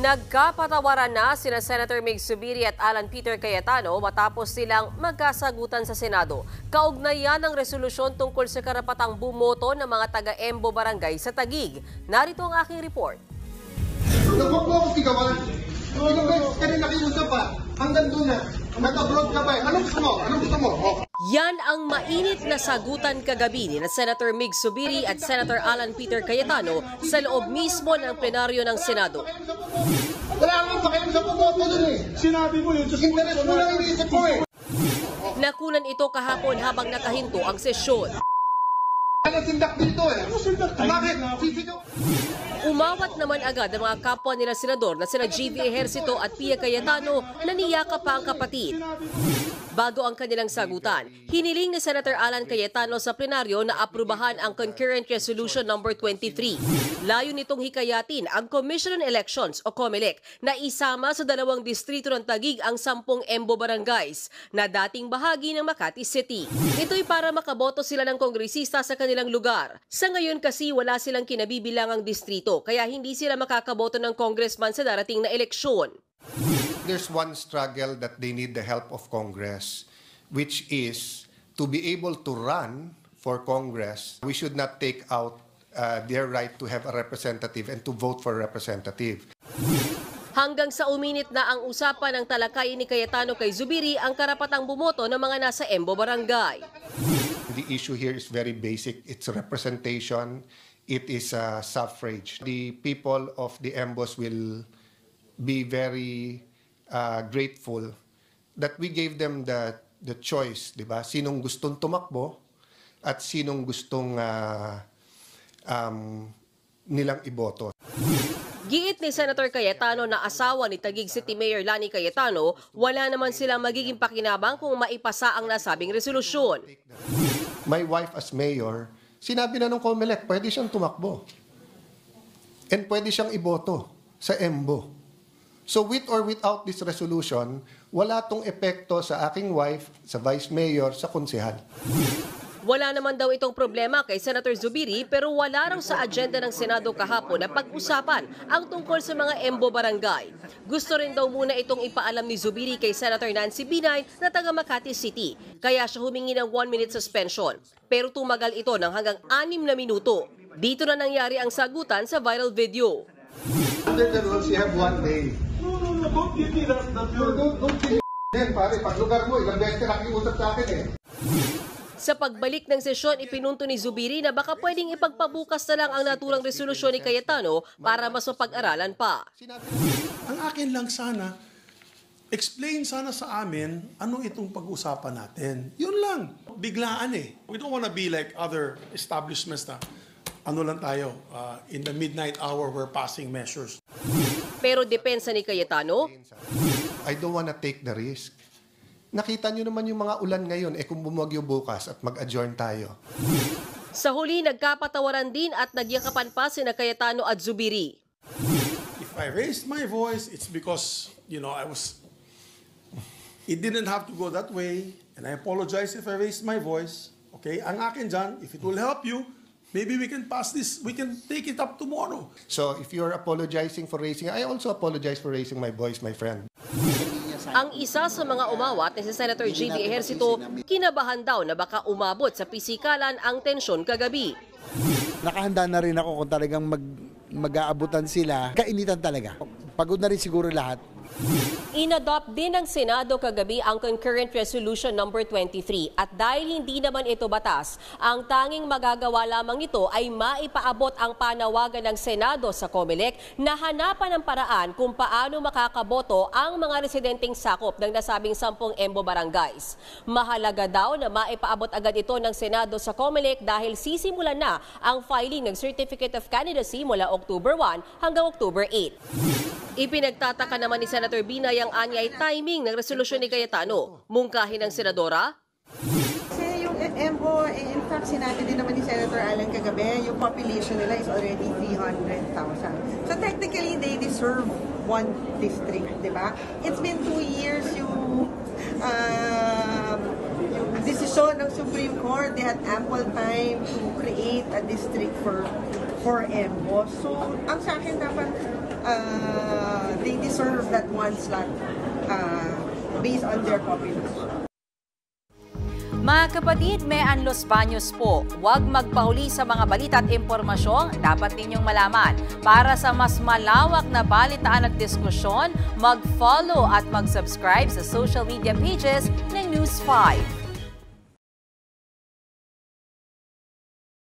Nagkapatawaran na sina Senator Mig Zubiri at Alan Peter Cayetano matapos silang magkasagutan sa Senado. Kaugnayan ng resolusyon tungkol sa karapatang bumoto ng mga taga-Embo Barangay sa Taguig. Narito ang aking report. Huwag mo ako sigawan. Ilang beses ka rin nakiusap pa. Hanggang doon na. Nag-abroad ka ba? Anong gusto mo? Anong gusto mo? Yan ang mainit na sagutan kagabi ni Senator Mig Zubiri at Senator Alan Peter Cayetano sa loob mismo ng plenaryo ng Senado. Wala akong pakialam sa pumoto dun eh. Sinabi mo yun. Interest mo lang iniisip ko eh. Nakunan ito kahapon habang nakahinto ang sesyon. Ano sindak dito eh? Bakit? Umawat naman agad ang mga kapwa nila senador na sina G.V. Ejercito at Pia Cayetano na niyakap pa ang kapatid. Bago ang kanilang sagutan, hiniling ni Senator Alan Cayetano sa plenaryo na aprubahan ang Concurrent Resolution No. 23. Layo nitong hikayatin ang Commission on Elections o COMELEC na isama sa 2 distrito ng Taguig ang 10 Embo Barangays na dating bahagi ng Makati City. Ito'y para makaboto sila ng kongresista sa kanilang lugar. Sa ngayon kasi wala silang kinabibilangang distrito kaya hindi sila makakaboto ng congressman sa darating na eleksyon. There's one struggle that they need the help of Congress, which is to be able to run for Congress. We should not take out their right to have a representative and to vote for a representative. Hanggang sa uminit na ang usapan ng talakay ni Cayetano kay Zubiri ang karapatang bumoto ng mga nasa Embo Barangay. The issue here is very basic. It's representation. It is suffrage. The people of the Embos will be very grateful that we gave them the choice, di ba? Sinong gustong tumakbo at sinong gustong nilang iboto. Giit ni Senator Cayetano na asawa ni Taguig City Mayor Lani Cayetano, wala naman silang magiging pakinabang kung maipasa ang nasabing resolusyon. My wife as mayor, sinabi na ng COMELEC, pwede siyang tumakbo. And pwede siyang iboto sa Embo. So with or without this resolution, wala tong epekto sa aking wife, sa vice mayor, sa konsehal. Wala naman daw itong problema kay Senator Zubiri pero wala raw sa agenda ng Senado kahapon na pag-usapan ang tungkol sa mga Embo Barangay. Gusto rin daw muna itong ipaalam ni Zubiri kay Senator Nancy Binay na taga Makati City. Kaya siya humingi ng 1-minute suspension. Pero tumagal ito ng hanggang 6 na minuto. Dito na nangyari ang sagutan sa viral video. Under the rules, you have 1 day. No, don't give me that. Don't give me pare. Pag lugar mo, ilang beses ka nakiusap sa akin eh. Sa pagbalik ng sesyon, ipinunto ni Zubiri na baka pwedeng ipagpabukas na lang ang naturang resolusyon ni Cayetano para mas mapag-aralan pa. Ang akin lang sana, explain sana sa amin ano itong pag-usapan natin. Yun lang. Biglaan eh. We don't wanna be like other establishments na ano lang tayo, in the midnight hour we're passing measures. Pero depensa ni Cayetano, I don't wanna take the risk. Nakita nyo naman yung mga ulan ngayon, kung bumagyo bukas at mag-adjourn tayo. Sa huli, nagkapatawaran din at nagyakapan pa sina Cayetano at Zubiri. If I raised my voice, it's because, it didn't have to go that way, and I apologize if I raised my voice. Okay, ang akin dyan, if it will help you, maybe we can pass this, we can take it up tomorrow. So if you're apologizing for raising, I also apologize for raising my voice, my friend. Ang isa sa mga umawat ni si Senator G.V. Ejercito, kinabahan daw na baka umabot sa pisikalan ang tensyon kagabi. Nakahanda na rin ako kung talagang mag-aabutan sila. Kainitan talaga. Pagod na rin siguro lahat. Inadopt din ng Senado kagabi ang Concurrent Resolution No. 23 at dahil hindi naman ito batas, ang tanging magagawa lamang nito ay maipaabot ang panawagan ng Senado sa COMELEC na hanapan ng paraan kung paano makakaboto ang mga residenteng sakop ng nasabing 10 Embo Barangays. Mahalaga daw na maipaabot agad ito ng Senado sa COMELEC dahil sisimulan na ang filing ng Certificate of Candidacy mula October 1 hanggang October 8. Ipinagtataka naman ni Senator Binay ang anyay timing ng resolusyon ni Cayetano. Mungkahin ng senadora. Kasi yung Embo, in fact, sinabi din naman ni Senator Alan kagabi, yung population nila is already 300,000. So technically, they deserve one district, di ba? It's been 2 years yung desisyon ng Supreme Court. They had ample time to create a district for Embo. So, ang sa akin dapat deserve that one slot based on their population. Mga kapatid, may Los Baños po. Huwag magpahuli sa mga balita at impormasyong dapat ninyong malaman. Para sa mas malawak na balitaan at diskusyon, mag-follow at mag-subscribe sa social media pages ng News 5.